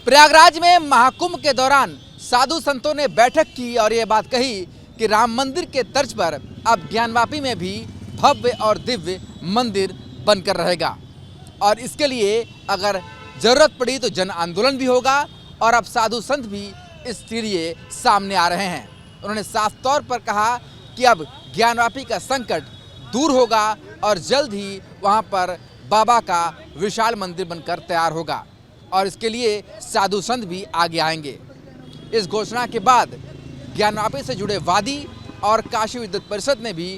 प्रयागराज में महाकुंभ के दौरान साधु संतों ने बैठक की और ये बात कही कि राम मंदिर के तर्ज पर अब ज्ञानवापी में भी भव्य और दिव्य मंदिर बनकर रहेगा और इसके लिए अगर जरूरत पड़ी तो जन आंदोलन भी होगा और अब साधु संत भी इसके लिए सामने आ रहे हैं। उन्होंने साफ तौर पर कहा कि अब ज्ञानवापी का संकट दूर होगा और जल्द ही वहां पर बाबा का विशाल मंदिर बनकर तैयार होगा और इसके लिए साधु संत भी आगे आएंगे। इस घोषणा के बाद ज्ञानवापी से जुड़े वादी और काशी विद्युत परिषद ने भी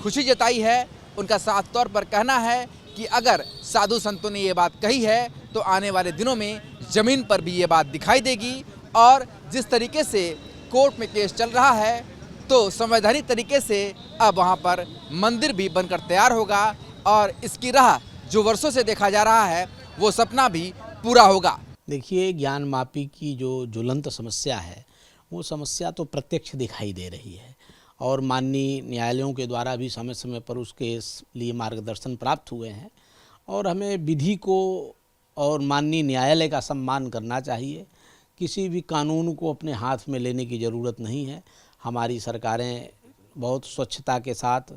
खुशी जताई है। उनका साफ तौर पर कहना है कि अगर साधु संतों ने ये बात कही है तो आने वाले दिनों में जमीन पर भी ये बात दिखाई देगी और जिस तरीके से कोर्ट में केस चल रहा है तो संवैधानिक तरीके से अब वहाँ पर मंदिर भी बनकर तैयार होगा और इसकी राह जो वर्षों से देखा जा रहा है वो सपना भी पूरा होगा। देखिए, ज्ञानवापी की जो ज्वलंत समस्या है वो समस्या तो प्रत्यक्ष दिखाई दे रही है और माननीय न्यायालयों के द्वारा भी समय समय पर उसके लिए मार्गदर्शन प्राप्त हुए हैं और हमें विधि को और माननीय न्यायालय का सम्मान करना चाहिए। किसी भी कानून को अपने हाथ में लेने की ज़रूरत नहीं है। हमारी सरकारें बहुत स्वच्छता के साथ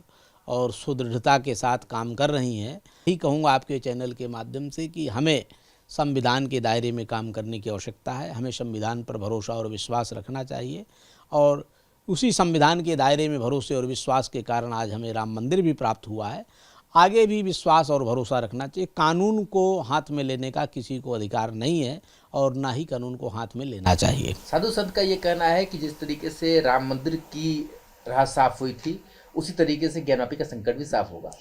और सुदृढ़ता के साथ काम कर रही हैं। यही कहूँगा आपके चैनल के माध्यम से कि हमें संविधान के दायरे में काम करने की आवश्यकता है। हमें संविधान पर भरोसा और विश्वास रखना चाहिए और उसी संविधान के दायरे में भरोसे और विश्वास के कारण आज हमें राम मंदिर भी प्राप्त हुआ है। आगे भी विश्वास और भरोसा रखना चाहिए। कानून को हाथ में लेने का किसी को अधिकार नहीं है और ना ही कानून को हाथ में लेना चाहिए। साधु संत का ये कहना है कि जिस तरीके से राम मंदिर की राह साफ हुई थी उसी तरीके से ज्ञानवापी का संकट भी साफ होगा।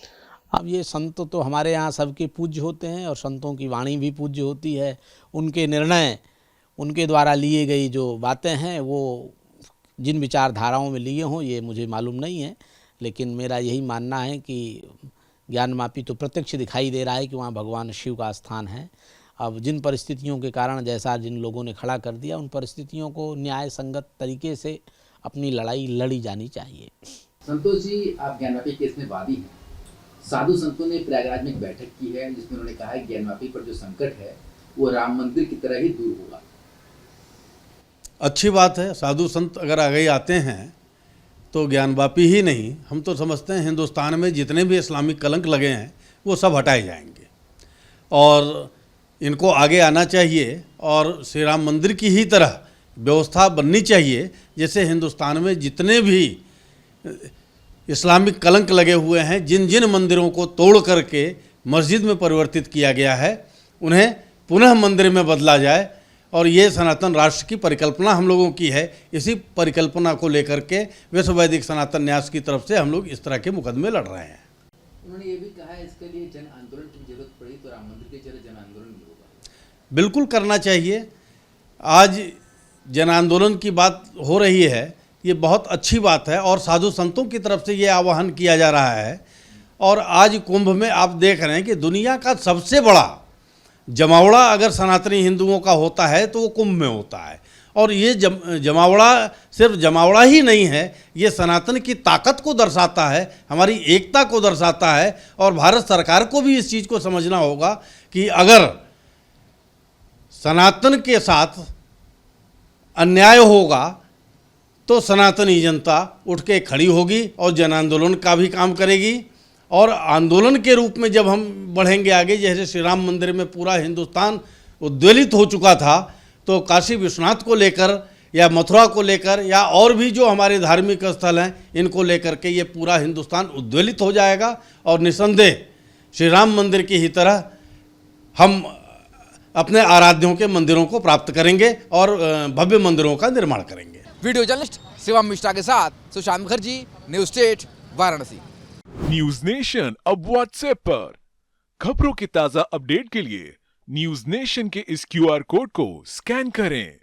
अब ये संत तो हमारे यहाँ सबके पूज्य होते हैं और संतों की वाणी भी पूज्य होती है। उनके निर्णय, उनके द्वारा लिए गई जो बातें हैं वो जिन विचारधाराओं में लिए हों ये मुझे मालूम नहीं है, लेकिन मेरा यही मानना है कि ज्ञानवापी तो प्रत्यक्ष दिखाई दे रहा है कि वहाँ भगवान शिव का स्थान है। अब जिन परिस्थितियों के कारण जैसा जिन लोगों ने खड़ा कर दिया उन परिस्थितियों को न्याय संगत तरीके से अपनी लड़ाई लड़ी जानी चाहिए। संतोष जी, आप ज्ञानवापी केस में वादी हैं। साधु संतों ने प्रयागराज में एक बैठक की है जिसमें उन्होंने कहा है ज्ञानवापी पर जो संकट है वो राम मंदिर की तरह ही दूर होगा। अच्छी बात है। साधु संत अगर आगे आते हैं तो ज्ञानवापी ही नहीं, हम तो समझते हैं हिंदुस्तान में जितने भी इस्लामिक कलंक लगे हैं वो सब हटाए जाएंगे और इनको आगे आना चाहिए और श्री राम मंदिर की ही तरह व्यवस्था बननी चाहिए। जैसे हिंदुस्तान में जितने भी इस्लामिक कलंक लगे हुए हैं, जिन जिन मंदिरों को तोड़ करके मस्जिद में परिवर्तित किया गया है उन्हें पुनः मंदिर में बदला जाए और ये सनातन राष्ट्र की परिकल्पना हम लोगों की है। इसी परिकल्पना को लेकर के विश्व वैदिक सनातन न्यास की तरफ से हम लोग इस तरह के मुकदमे लड़ रहे हैं। उन्होंने ये भी कहा है इसके लिए जन आंदोलन की जरूरत पड़ी तो राम मंदिर की जगह जन आंदोलन भी होगा। बिल्कुल करना चाहिए। आज जन आंदोलन की बात हो रही है, ये बहुत अच्छी बात है और साधु संतों की तरफ से ये आह्वान किया जा रहा है। और आज कुंभ में आप देख रहे हैं कि दुनिया का सबसे बड़ा जमावड़ा अगर सनातनी हिंदुओं का होता है तो वो कुंभ में होता है और ये जमावड़ा सिर्फ जमावड़ा ही नहीं है, ये सनातन की ताकत को दर्शाता है, हमारी एकता को दर्शाता है। और भारत सरकार को भी इस चीज़ को समझना होगा कि अगर सनातन के साथ अन्याय होगा तो सनातनी जनता उठ के खड़ी होगी और जन आंदोलन का भी काम करेगी। और आंदोलन के रूप में जब हम बढ़ेंगे आगे, जैसे श्री राम मंदिर में पूरा हिंदुस्तान उद्वेलित हो चुका था तो काशी विश्वनाथ को लेकर या मथुरा को लेकर या और भी जो हमारे धार्मिक स्थल हैं इनको लेकर के ये पूरा हिंदुस्तान उद्वेलित हो जाएगा और निसंदेह श्री राम मंदिर की ही तरह हम अपने आराध्यों के मंदिरों को प्राप्त करेंगे और भव्य मंदिरों का निर्माण करेंगे। वीडियो जर्नलिस्ट शिवम मिश्रा के साथ Sushant Mukherjee, news state, Varanasi. News nation अब व्हाट्सएप पर खबरों के ताजा अपडेट के लिए न्यूज नेशन के इस QR कोड को स्कैन करें।